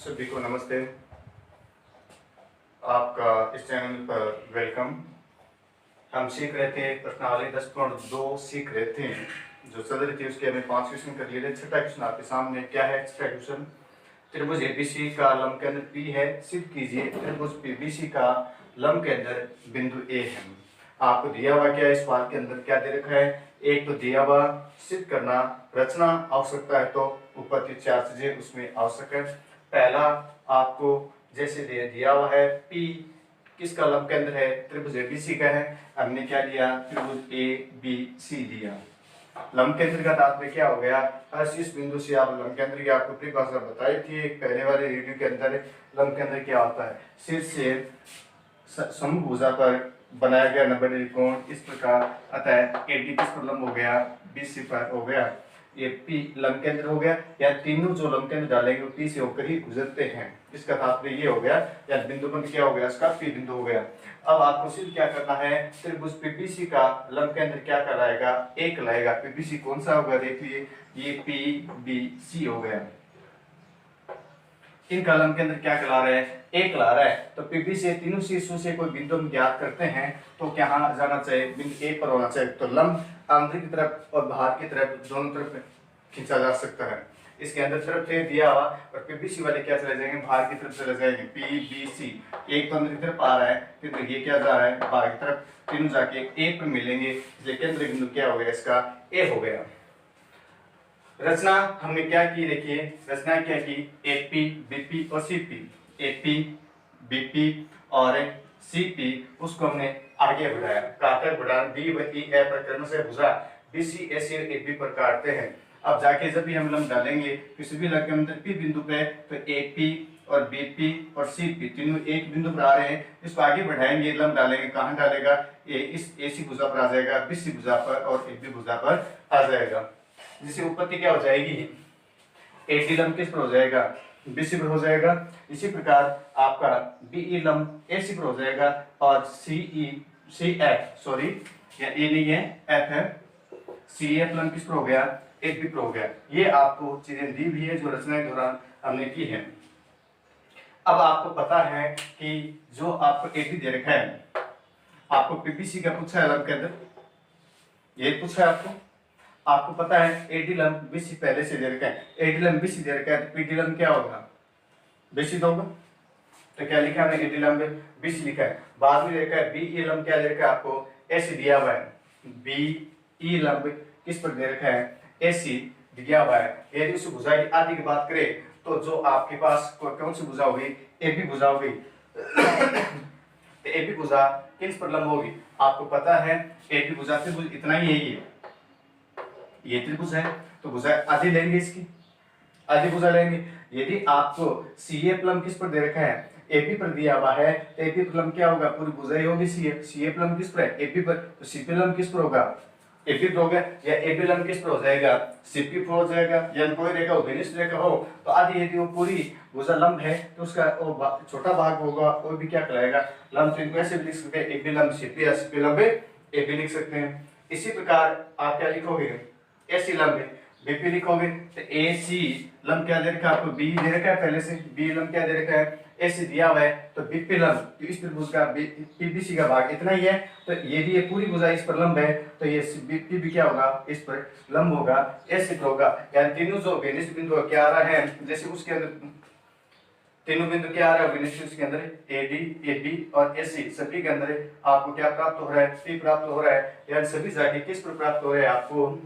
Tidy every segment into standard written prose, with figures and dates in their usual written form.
सभी को नमस्ते। आपका इस चैनल पर वेलकम। हम सीख रहे थे प्रश्नावली 10.2 सीख रहे थे जो चल रही थी, उसके हमें 5 क्वेश्चन कर लिए थे। छठा क्वेश्चन आपके सामने क्या है? छठा क्वेश्चन, त्रिभुज एबीसी का लंब केंद्र P है, सिद्ध कीजिए त्रिभुज पीबीसी का लंब केंद्र बिंदु A है। आपको दिया हुआ क्या है? इस बात के अंदर क्या दे रखा है? एक तो दिया हुआ सिद्ध करना, रचना आवश्यकता है, तो ऊपर की 4 चीजें उसमें आवश्यक है। पहला आपको जैसे दिया हुआ है P किसका लंब केंद्र है? त्रिभुज एबीसी का है। हमने क्या लिया? त्रिभुज ए बी सी लिया। लंब केंद्र का तात्पर्य क्या हो गया? हर शीर्ष बिंदु से आप लंब केंद्र की आपको परिभाषा बताई थी एक पहले वाले वीडियो के अंदर। लंब केंद्र क्या होता है? शीर्ष से समभुजा पर बनाया गया 90 डिग्री कोण इस प्रकार, अतः एडी किस पर लंब हो गया? बीसी पर हो गया। ये पी लंब केंद्र हो गया, या तीनों जो लंब केंद्र डालेंगे वो पी से होकर ही गुजरते हैं। इसका तात्पर्य ये हो गया, या बिंदु पर क्या हो गया? इसका पी बिंदु हो गया। अब आपको सिर्फ क्या करना है? त्रिभुज पीबीसी का लंब केंद्र क्या कहलाएगा? ए कहलाएगा। पीबीसी कौन सा होगा? देखिए ये पी बी सी हो गया। इनका लंब केंद्र क्या कहला रहा है? ए कहला रहा है। तो पीबी से तीनों शीर्षों से कोई बिंदु हम ज्ञात करते हैं तो क्या जाना चाहिए? बिंदु ए पर होना चाहिए। तो लंब आंतरिक की तरफ और बाहर की तरफ दोनों तरफ खींचा जा सकता है। इसके अंदर तरफ से दिया हुआ और पीबीसी वाले क्या चले जाएंगे? बाहर की तरफ चले जाएंगे। पी बी सी एक तो अंदर की तरफ आ रहा है, फिर ये क्या जा रहा है? बाहर की तरफ। तीनों जाके ए पर मिलेंगे, इसलिए केंद्र बिंदु क्या हो गया? इसका ए हो गया। रचना हमने क्या की? देखिए रचना क्या की? एपी बीपी और सीपी। एपी बीपी और सीपी उसको हमने आगे बढ़ाया, काटर बढ़ा डी बी ए पर क्रम से भुजा बीसी एसी और एपी पर काटते हैं। अब जाके जब भी हम लंब डालेंगे किसी भी लंब के अंदर पी बिंदु पे, तो एपी और बीपी और सीपी तीनों एक बिंदु पर आ रहे हैं। इसको आगे बढ़ाएंगे, लंब डालेंगे, कहाँ डालेगा? ये इस एसी भुजा पर आ जाएगा, बीसी भुजा पर और एपी भुजा पर आ जाएगा। जिससे उत्पत्ति क्या हो जाएगी? एडी लंब किस पर हो जाएगा? बीसी पर हो जाएगा। इसी प्रकार आपका बीई लंब एसी पर हो जाएगा और सी एफ सॉरी या ए नहीं है एफ है, सी एफ लंब किस पर हो गया? एफ बी पर हो गया। ये आपको चीजें दी भी है जो रचना के दौरान हमने की है। अब आपको पता है कि जो आपको एडी दे रखा है, आपको पीपीसी का पूछा है लंब के अंदर, ये पूछा है आपको पता है एडी लंब बीसी पहले से दे रखा है। एडी लंब बीसी दे रखा है तो पीडी लंब क्या होगा? बीसी तो होगा। तो क्या लिखा है? एडी लंब बीसी लिखा है। बाद में देखा है बीई लंब क्या दे रखा है आपको? एसी दिया हुआ है। बीई लंब किस पर दे रखा है? एसी दिया हुआ है। यदि उस भुजा की आदि की बात करें तो जो आपके पास कौन सी भुजा होगी? एबी भुजा होगी। तो एबी भुजा किस पर लंब होगी? आपको पता है एबी भुजा त्रिभुज इतना ही है, ये त्रिभुज है तो भुजा आधी लेंगे, इसकी आधी भुजा लेंगे। यदि आपको सीए लंब किस पर दे रखा है? एपी पर दिया हुआ है तो एपी पर लंब क्या होगा? पूरी भुजा ही होगी सीए। सीए लंब किस पर है? एपी पर। तो सीपी लंब किस पर होगा? एपी पर होगा। या एपी लंब किस पर हो जाएगा? सीपी पर हो जाएगा। या कोई रेखा विनिष्ठ रेखा हो तो आधी यदि वो पूरी भुजा लंब है तो उसका वो छोटा भाग होगा वो भी क्या कहलाएगा? लंब। तो इनको ऐसे भी लिख सकते हैं, एपी लंब सीपी या सीपी लंब एपी लिख सकते हैं। इसी प्रकार आप क्या लिखोगे? एसी लंब है, बीपी लिखोगे तो एसी लंब क्या दे रखा है आपको? बी दे रखा है पहले से, बी लंब क्या दे रखा है? एसी दिया हुआ है। तो बीपी लंब तो इस त्रिभुज का पीबीसी का भाग इतना ही है। तो यदि ये पूरी भुजा इस पर लंब है तो ये बीपी भी क्या होगा? इस पर लंब होगा, एसी पर होगा। यानी तीनों जो विनिष्ठ बिंदु क्या आ रहा है, जैसे उसके अंदर तीनों बिंदु क्या आ रहा है विनिष्ठ उसके अंदर? एडी एबी और एसी सभी के अंदर आपको क्या प्राप्त हो रहा है? पी प्राप्त हो रहा है। यानी सभी जाके किस पर प्राप्त हो रहे हैं? आपको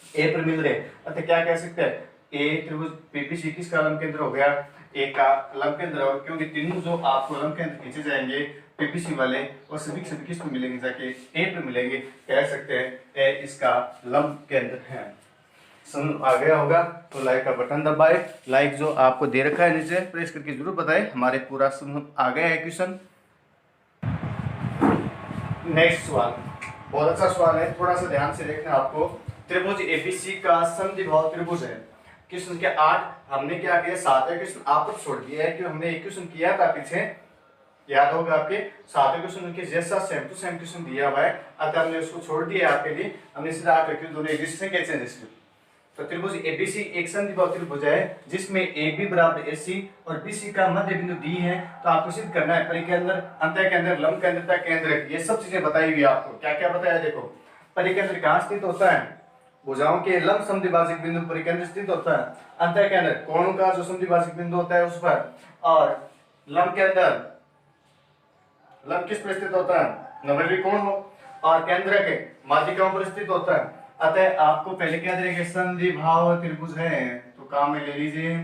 ए पर मिल रहे। अतः क्या कह सकते हैं? ए त्रिभुज पीबीसी किसका लंब केंद्र हो गया? ए का लंब केंद्र। और क्योंकि तीनों जो आपको लंब केंद्र खींचे जाएंगे पीबीसी वाले और सभी किस पर मिलेंगे? जाके ए पर मिलेंगे। कह सकते हैं ए इसका लंब केंद्र है। समझ आ गया होगा तो लाइक का बटन दबाए। लाइक जो आपको दे रखा है नीचे प्रेस करके जरूर बताएं। हमारे पूरा समझ आ गया है क्वेश्चन। नेक्स्ट सवाल बहुत अच्छा सवाल है, थोड़ा सा ध्यान से देखना आपको। त्रिभुज एबीसी का समद्विबाहु त्रिभुज है। क्वेश्चन के 8 हमने क्या किया? 7वें क्वेश्चन आपको छोड़ दिया है कि हमने एक क्वेश्चन किया था पीछे, याद होगा आपके। 7वें क्वेश्चन के जैसा सेम टू सेम क्वेश्चन दिया हुआ है, अतः हमने उसको छोड़ दिया आपके लिए। हमने सीधा 8वें क्वेश्चन दोनों एक दूसरे के चेंजेस किए। तो त्रिभुज एबीसी एक समद्विबाहु त्रिभुज है जिसमें AB बराबर AC और BC का मध्य बिंदु D है। तो आपको सिद्ध करना है परिधि के अंदर, अंतः के अंदर, लंब केंद्रता, केंद्र, ये सब चीजें बताई हुई है आपको। क्या क्या बताया देखो, परिधि के अंदर कहाँ स्थित होता है, भुजाओं के लंब समद्विभाजक बिंदु परिधि के अंदर स्थित होता है। अंतः के अंदर कोणों का जो समद्विभाजक बिंदु होता है उस पर, और लंब के अंदर, लंब किस पर स्थित होता है, 90 डिग्री कोण हो, और केंद्र के माध्यिकाओं पर स्थित होता है। अतः आपको पहले क्या देंगे, समद्विबाहु त्रिभुज है तो काम में ले लीजिए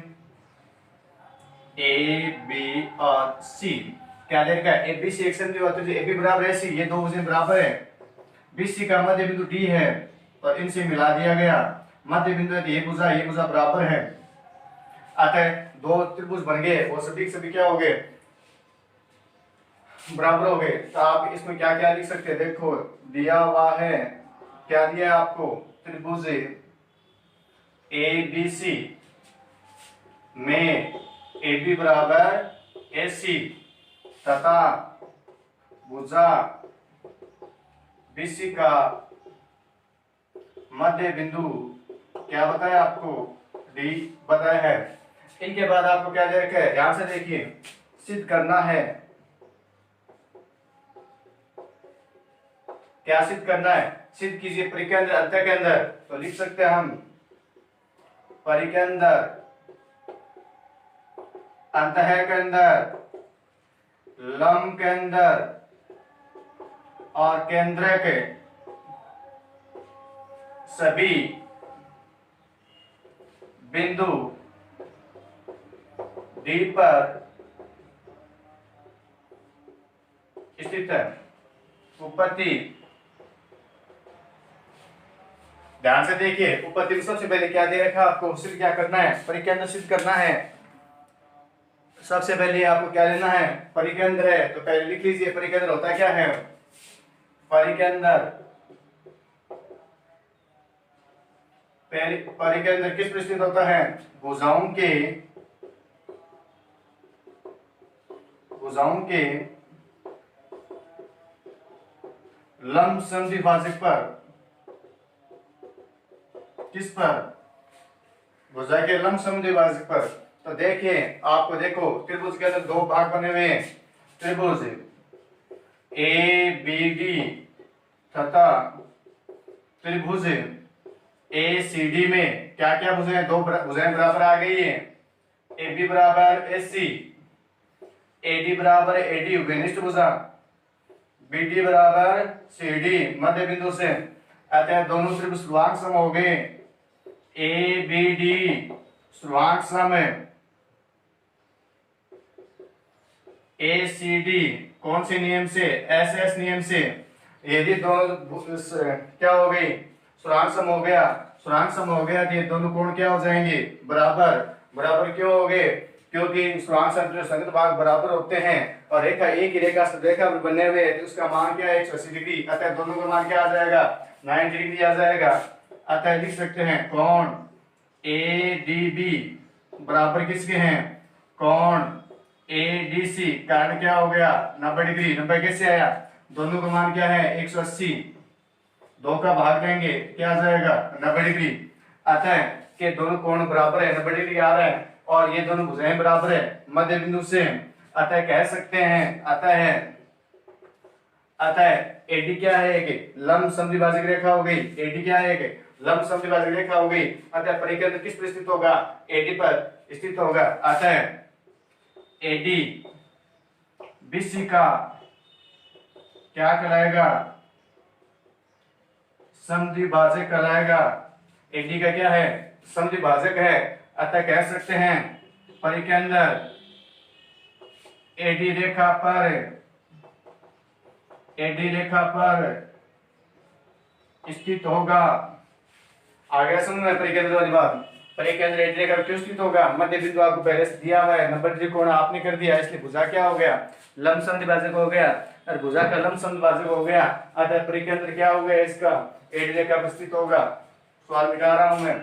ए बी और सी। क्या देगा, ए बी सी एक समद्विबाहु त्रिभुज, ए बी बराबर है सी, ये दो भुजें बराबर है, बी सी का मध्य बिंदु डी है और इनसे मिला दिया गया, मध्य बिंदु ये भुजा बराबर है। अतः दो त्रिभुज बन गए, वो सभी क्या हो गए, बराबर हो गए। तो आप इसमें क्या क्या लिख सकते हैं, देखो दिया हुआ है, क्या दिया है आपको, त्रिभुज ए बी सी में ए बी बराबर ए सी तथा भुजा बी सी का मध्य बिंदु क्या बताया आपको, डी बताया है। इनके बाद आपको क्या दे रखा है, ध्यान से देखिए, सिद्ध करना है, क्या सिद्ध करना है, सिद्ध कीजिए परिधि के अंदर, अंतः के अंदर। तो लिख सकते हैं हम परिधि के अंदर, अंतः के अंदर, लंब के अंदर और केंद्र के सभी बिंदु डी पर स्थित है। उपपत्ति, ध्यान से देखिए, उपपत्ति में सबसे पहले क्या दे रखा आपको, सिद्ध क्या करना है, परिधि के अंदर सिद्ध करना है। सबसे पहले आपको क्या लेना है, परिधि के अंदर है तो पहले लिख लीजिए परिधि के अंदर होता क्या है, परिधि के अंदर, परिधि के अंदर किस पर स्थित होता है, भुजाओं के लंब समद्विभाजक पर, किस पर, भुजा के लंब समद्विभाजक पर। तो देखिए आपको, देखो त्रिभुज के अंदर दो भाग बने हुए हैं, त्रिभुज ए बी डी तथा त्रिभुज ए सी डी में क्या क्या भुजाएं, दो भुजाएं बराबर आ गई है, ए बी बराबर ए सी, ए डी बराबर ए डी घनिष्ठ भुजा, बी डी बराबर सी डी मध्य बिंदु से। अतः दोनों त्रिभुज सर्वांग सम हो गए, ए बी डी सर्वांग सम, ए सी डी कौन से नियम से, एस एस नियम से। यदि दोनों क्या हो गई, सर्वांग सम हो गया, सर्वांग सम हो गया तो ये दोनों कोण क्या हो जाएंगे, बराबर। बराबर क्यों हो गए, क्योंकि सर्वांग सम जो संगत भाग बराबर होते हैं और रेखा एक ही रेखा से रेखा बने हुए तो उसका मान क्या है, 180 डिग्री। अतः दोनों का मान क्या आ जाएगा, 90 डिग्री आ जाएगा। अतः लिख सकते हैं कोण ए डी बी बराबर किसके हैं, कोण ए डी सी, कारण क्या हो गया, 90 डिग्री। 90 कैसे आया, दोनों का मान क्या है, 180, दो का भाग लेंगे क्या आ जाएगा, 90 डिग्री। अतः के दोनों कोण बराबर है, 90 डिग्री आ रहा है और ये दोनों भुजाएं बराबर है मध्य बिंदु से। अतः कह सकते हैं, अतः एडी क्या है, एक लंब समद्विभाजक रेखा हो गई, एडी क्या है, एक लंब समद्विभाजक रेखा हो गई। अतः परिधि के अंदर किस पर स्थित होगा, एडी पर स्थित होगा। अतः एडी बीसी का क्या कहलाएगा, समद्विभाजक कहलाएगा। एडी का क्या है, समद्विभाजक है। अतः कह सकते हैं परिधि के अंदर एडी रेखा पर स्थित होगा। आ गया समझ में परिधि के अंदर वाली बात, परिधि के अंदर एडी रेखा क्यों स्थित होगा, मध्य बिंदु आपको पहले से दिया हुआ है, 90 डिग्री कोण आपने कर दिया, इसलिए भुजा क्या हो गया, लंब समद्विभाजक हो गया और भुजा का लंब समद्विभाजक हो गया। अतः परिधि के अंदर क्या हो गया, इसका एडी रेखा पर स्थित होगा। सवाल मिटा रहा हूं मैं।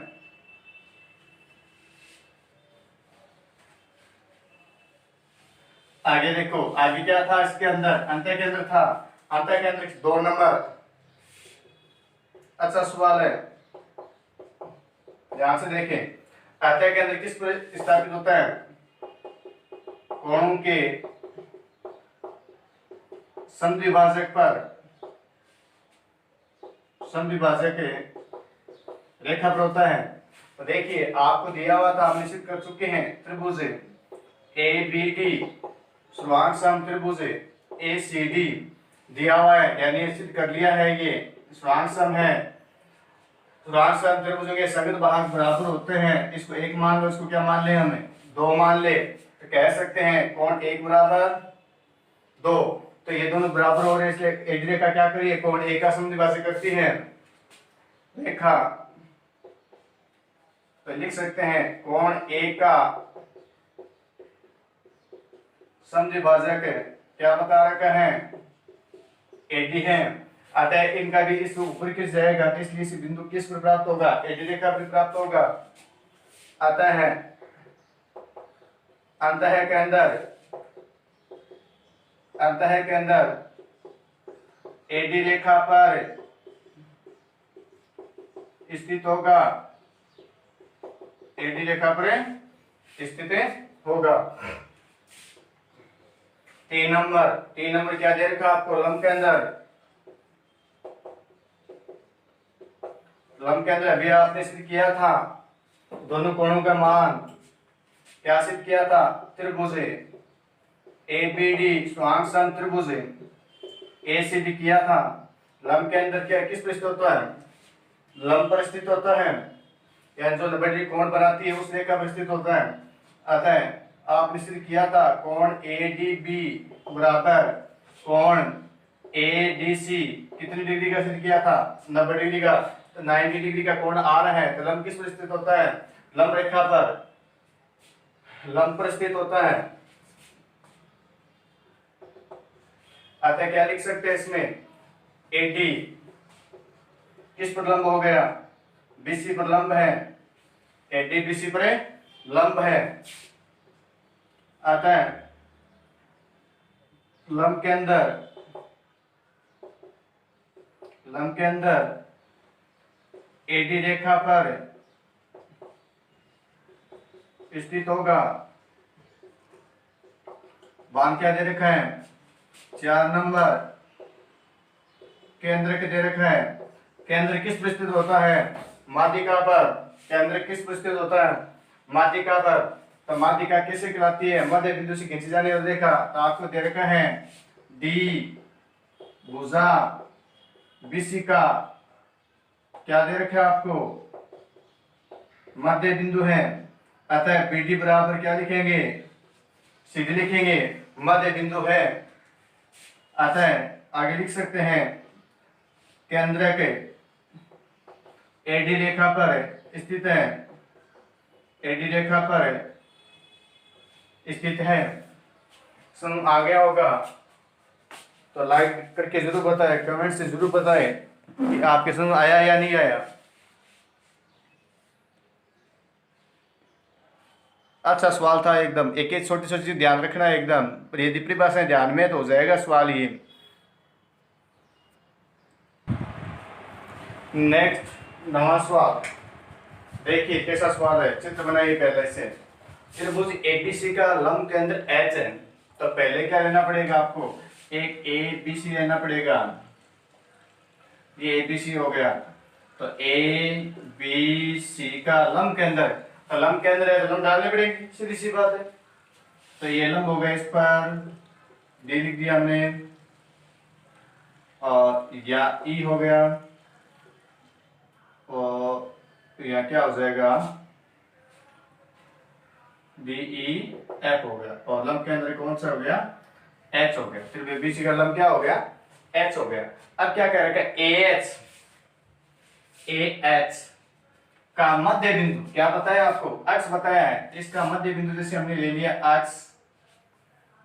आगे देखो, आगे क्या था इसके अंदर, अंतः के अंदर था, अंतः के अंदर 2 नंबर। अच्छा सवाल है, ध्यान से देखें, अतः के अंदर किस पर स्थापित होता है? कोणों के समद्विभाजक पर, समद्विभाजक रेखा पर होता है। तो देखिए आपको दिया हुआ था, हम निश्चित कर चुके हैं, त्रिभुज ए बी डी सर्वांग सम त्रिभुज ए सी डी दिया हुआ है, यानी निश्चित कर लिया है, ये सर्वांग सम है। सर्वांग सम त्रिभुजों के संगत भाग बराबर होते हैं। इसको एक मान लो, इसको क्या मान ले, हमें दो मान ले, तो कह सकते हैं कोण एक बराबर दो। तो ये दोनों बराबर हो रहे हैं, इसलिए एडी रेखा क्या करिए, कोण ए का समद्विभाजक करती है रेखा। तो लिख सकते हैं कोण ए का समद्विभाजक क्या बता रखा है, एडी है। अतः इनका भी इस ऊपर किस जाएगा, इसलिए इस बिंदु किस पर प्राप्त होगा, एडी रेखा पर प्राप्त होगा। अतः है अंतः के अंदर, अंतः के अंदर एडी रेखा पर स्थित होगा, एडी रेखा पर स्थित होगा। 3 नंबर क्या दे रखा आपको, लंब के अंदर, लंब के अंदर अभी आपने सिद्ध किया था दोनों कोणों का मान, क्या सिद्ध किया था, त्रिभुज ए बी डी सर्वांग सम त्रिभुज ए सी डी किया था। लंब के अंदर क्या किस पर स्थित होता है, लंब पर स्थित होता है, या जो लंबी कोण बनाती है उस रेखा पर स्थित होता है। अतः आपने सिद्ध किया था कोण ए डी बी बराबर कोण ए डी सी, कितनी डिग्री का सिद्ध किया था, 90 डिग्री का। तो 90 डिग्री का कोण आ रहा है, तो लंब किस पर स्थित होता है, लंब रेखा पर, लंब पर स्थित होता है। अतः क्या लिख सकते हैं इसमें, एडी किस पर लंब हो गया, बीसी पर लंब है, एडी बीसी पर लंब है। अतः लंब के अंदर एडी रेखा पर स्थित होगा। मान क्या दे रखा है, 4 नंबर केंद्र के दे रखा है। केंद्र किस पर स्थित होता है, माध्यिका पर। केंद्र किस पर स्थित होता है, माध्यिका पर। तो माध्यिका कैसे कहलाती है, मध्य बिंदु से खींची जाने वाली रेखा। तो आपको दे रखा है डी भुजा बीसी का क्या दे रखा है आपको, मध्य बिंदु है। अतः बीडी बराबर क्या लिखेंगे, सीधी लिखेंगे, मध्य बिंदु है। अतः आगे लिख सकते हैं केंद्र के एडी रेखा पर स्थित है, एडी रेखा पर स्थित है। समझ आ गया होगा तो लाइक करके जरूर बताएं, कमेंट से जरूर बताएं कि आपके समझ आया या नहीं आया। अच्छा सवाल था एकदम, एक एक छोटी छोटी चीज ध्यान रखना है एकदम, पर यदि परिभाषाएं ध्यान में तो हो जाएगा सवाल ये। नेक्स्ट 9वां सवाल देखिए कैसा सवाल है, चित्र बनाइए पहले से। त्रिभुज एबीसी का लंब केंद्र एच है, तो पहले क्या लेना पड़ेगा आपको, एक ए बी सी लेना पड़ेगा। ये ए बी सी हो गया, तो ए बी सी का लंब केंद्र, तो लंब केंद्र है तो लंब डालने पड़ेगी, सीधी सी बात है। तो ये लंब हो गया, इस पर डी लिख दिया हमने, और या ई हो गया, और यहाँ क्या हो जाएगा, डी ई एफ हो गया, और लंब केंद्र कौन सा हो गया, एच हो गया। फिर बीसी का लंब क्या हो गया, एच हो गया। अब क्या कह रखा है, ए एच का मध्य बिंदु क्या बताया आपको, अक्ष बताया है, इसका मध्य बिंदु जैसे हमने ले लिया अक्ष।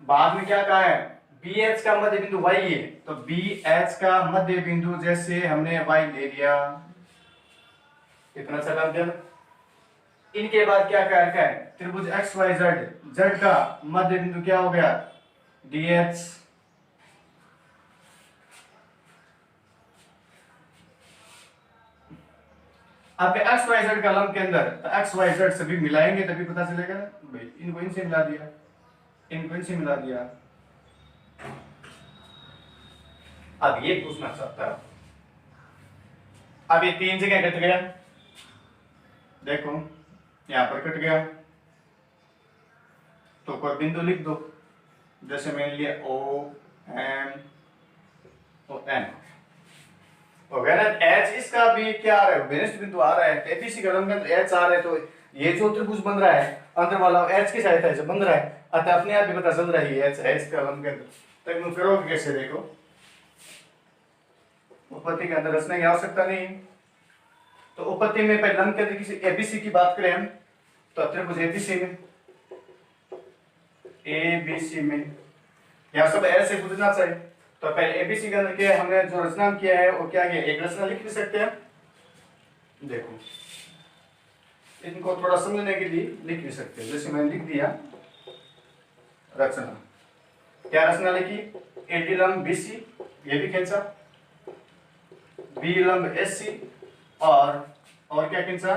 बाद में क्या कहा है, बी एच का मध्य बिंदु वाई है, तो बी एच का मध्य बिंदु जैसे हमने वाई ले लिया, कितना चला जन। इनके बाद क्या कह रखा है, त्रिभुज एक्स वाई जेड, जेड का मध्य बिंदु क्या हो गया, डी एच। आपके एक्स वाई जेड कॉलम के अंदर तो एक्स वाई जेड सभी मिलाएंगे तभी पता चलेगा ना भाई, इनको इनसे मिला दिया, इनको इनसे मिला दिया। अब ये पूछना चाहता है, अब ये 3 जगह कट गया, देखो यहां पर कट गया, तो कोई बिंदु लिख दो, जैसे मान लिया ओ एम ओ एन हो गया ना। एच इसका भी क्या आ रहा है, विनिष्ट बिंदु आ रहा है, एबीसी कॉलम में एच आ रहा है, तो ये जो त्रिभुज बन रहा है अंदर वाला एच की सहायता से बन रहा है, अतः अपने आप भी पता चल रहा है एच है इस कॉलम के अंदर। तो तुम करोगे कैसे, देखो उपपत्ति के अंदर रचने की आवश्यकता नहीं है, तो उपपत्ति में पहले लंब के अंदर किसी एबीसी की बात करें हम, तो त्रिभुज एबीसी में, एबीसी में यहाँ सब ऐसे बुझना चाहिए। तो पहले एबीसी के अंदर क्या है, हमने जो रचना किया है वो क्या किया, एक रचना लिख भी सकते हैं, देखो इनको थोड़ा समझने के लिए लिख भी सकते हैं, जैसे मैंने लिख दिया रचना, क्या रचना लिखी, एडी लंब बीसी ये भी खींचा, बी लंब एससी और क्या खींचा,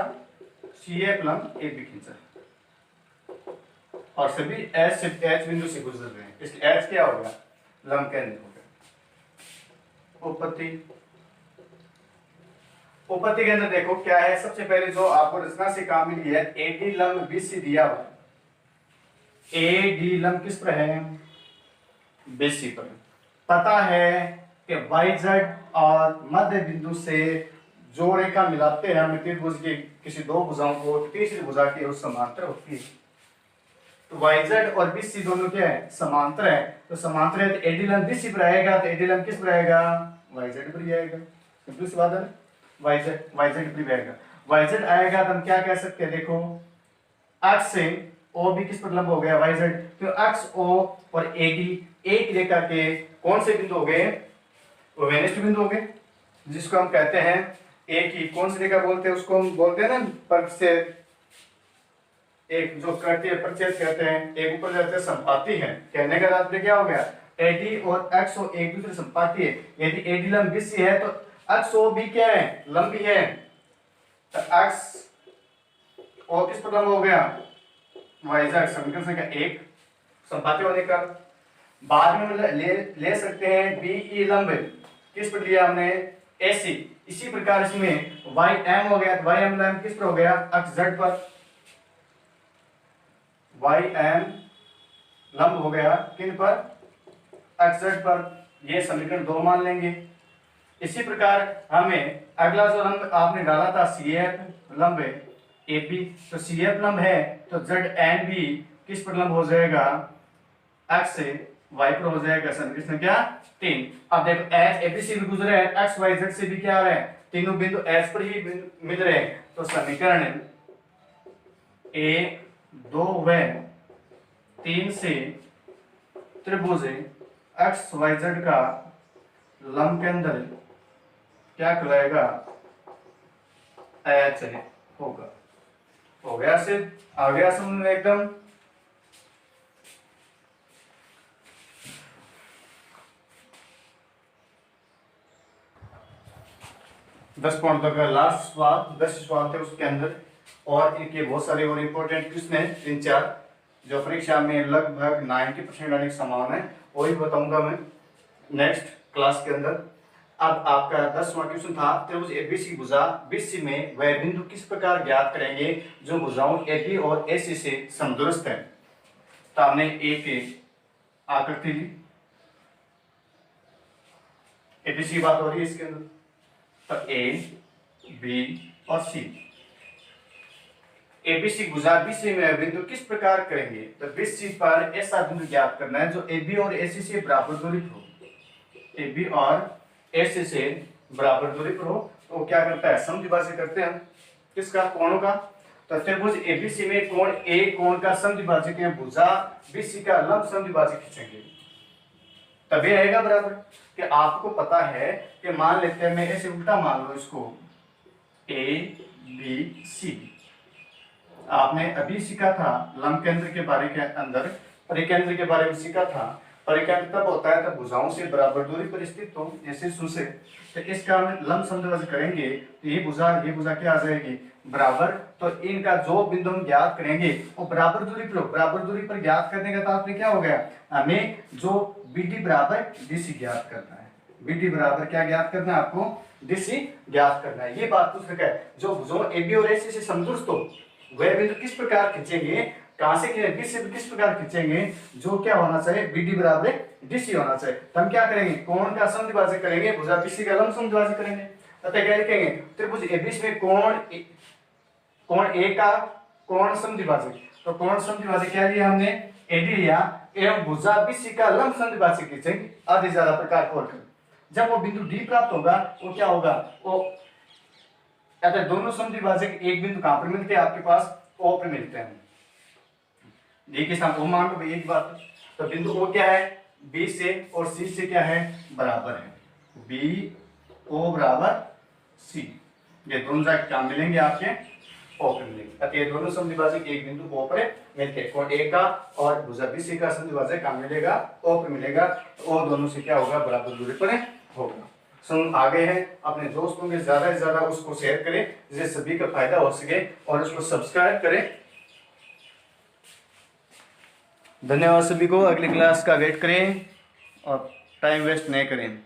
सीएफ लंब ए भी खींचा, और सभी एच से एच बिंदु से गुजर रहे हैं, इसलिए एच क्या हो गया, लंब केंद्र हो गया। उपपत्ति, उपपत्ति के अंदर देखो क्या है, सबसे पहले जो आपको रचना से काम मिली है, एडी लंब बीसी दिया हुआ है, एडी लंब किस पर है, बीसी पर, पता है कि YZ और मध्य बिंदु से जो रेखा मिलाते हैं हम त्रिभुज की किसी दो भुजाओं को, तीसरी भुजा की उस समांतर होती है, तो YZ और BC दोनों क्या है, समांतर है, तो समांतर है तो एडी लंब BC पर आएगा, तो एडी लंब किस पर आएगा, YZ पर ही आएगा, सिंपल सी बात है, YZ पर आएगा, YZ आएगा तो हम क्या कह सकते हैं, देखो अक्ष से O भी किस पर लंब हो गया, YZ, तो अक्ष O और AD एक रेखा के कौन से बिंदु हो गए, वो वेनिष्ठ बिंदु हो गए, जिसको हम कहते हैं एक ही कौन सी रेखा बोलते हैं, उसको हम बोलते हैं ना परिच्छेद, एक जो करती है परिच्छेद कहते हैं, एक ऊपर जाते हैं संपाती है, कहने का तात्पर्य क्या हो गया, एडी और एक्स ओ एक दूसरे संपाती है, यदि एडी लंब बीसी है तो एक्स ओ भी क्या है, लंबी है, तो एक्स ओ किस पर लंब हो गया, वाईजेड, समीकरण संख्या 1 संपाती होने का। बाद में ले सकते हैं बीई लंब, किस पर लिया हमने, एसी, इसी प्रकार इसमें वाई एम हो गया, तो वाई एम लंब किस पर हो गया, एक्स जेड पर, वाई एम लंब हो गया किन पर, एक्स जेड पर, ये समीकरण 2 मान लेंगे। इसी प्रकार हमें अगला जो लंब आपने डाला था सीएफ लंब एबी, तो सीएफ लंब है तो जेड एन भी किस पर लंब हो जाएगा, एक्स से वाई पर हो जाएगा, समीकरण संख्या 3। अब देखो एच एबीसी भी गुजरे हैं, एक्स वाई जेड से भी क्या आ रहे हैं, तीनों बिंदु एच पर ही मिल रहे हैं, तो समीकरण ए 2 व 3 से त्रिभुज एक्स वाई जेड का लंब केंद्र क्या कहलाएगा, एच होगा। हो गया सिर्फ, आ गया समझ में एकदम। दस पॉइंट तक लास्ट सवाल, 10 सवाल थे उसके अंदर, और इनके बहुत सारे और इम्पोर्टेंट क्वेश्चन हैं 3-4 जो परीक्षा में लगभग 90% आने के समान है, वही बताऊंगा मैं नेक्स्ट क्लास के अंदर। अब आपका 10वां क्वेश्चन था, त्रिभुज एबीसी भुजा बीसी में वह बिंदु किस प्रकार ज्ञात करेंगे जो भुजाओं एबी और एसी से समदूरस्थ है। तो हमने एक आकृति ली, एबीसी की बात हो रही है इसके अंदर, तो ए बी और सी, एबीसी भुजा बीसी में बिंदु किस प्रकार करेंगे, तो बीसी पर ऐसा बिंदु ज्ञात करना है जो एबी और एसी से बराबर दूरी पर हो, एबी और एसी से बराबर दूरी पर हो, तो वो क्या करता है, समद्विभाजक करते हैं किसका, कोणों का। तो त्रिभुज एबीसी में कोण ए कोण का समद्विभाजक है, भुजा बीसी का लंब समद्विभाजक खींचेंगे तभी आएगा बराबर। कि आपको पता है कि मान लेते हैं, मैं ऐसे उल्टा मान लो इसको, ए बी सी, आपने अभी सीखा था लंब केंद्र के बारे के अंदर, परिकेंद्र के बारे में सीखा था, परिकेंद्र तब होता है तब भुजाओं से बराबर दूरी पर स्थित हो, जैसे सुसे। तो इसका हम लंब समद्विभाजक करेंगे तो ये भुजा क्या आ जाएगी बराबर। तो इनका जो बिंदु हम ज्ञात करेंगे वो बराबर दूरी पर हो। बराबर दूरी पर ज्ञात करने का तात्पर्य क्या हो गया, हमें जो BD बराबर DC ज्ञात करना है। BD बराबर क्या ज्ञात करना है आपको, DC ज्ञात करना है। ये बात पूछ रखा है। जो भुजाओं AB और AC से समदुरुस्त हो वह बिंदु किस प्रकार खींचेंगे, कहां से खींचेंगे, बीच से किस प्रकार खींचेंगे, जो क्या होना चाहिए BD बराबर DC होना चाहिए। तो हम क्या करेंगे, कोण का समद्विभाजक करेंगे, भुजा BC का लंब समद्विभाजक करेंगे। अतः क्या लिखेंगे, त्रिभुज ABC में कोण A का कोण समद्विभाजक। तो कोण समद्विभाजक क्या लिया हमने, AD लिया, एवं भुजा BC का लंब समद्विभाजक खींचेंगे आधे ज्यादा प्रकार खोलकर। जब वो बिंदु D प्राप्त होगा वो क्या होगा, वो अतः दोनों समद्विभाजक एक बिंदु कहां पर मिलते हैं आपके पास, O पर मिलते हैं। देखिए साहब वो मान लो एक बात, तो बिंदु O क्या है, B से और C से क्या है बराबर है, BO बराबर C। ये दोनों जाके क्या मिलेंगे आपके O पे मिलेंगे। अतः ये दोनों समद्विभाजक एक बिंदु O पर मिलते हैं। कोण A का और भुजा BC का समद्विभाजक कहां मिलेगा, O पे मिलेगा। तो O दोनों से क्या होगा बराबर दूरी पर होगा। सुन आगे है, अपने दोस्तों के ज्यादा से ज्यादा उसको शेयर करें जिससे सभी का फायदा हो सके, और उसको सब्सक्राइब करें। धन्यवाद सभी को। अगली क्लास का वेट करें और टाइम वेस्ट नहीं करें।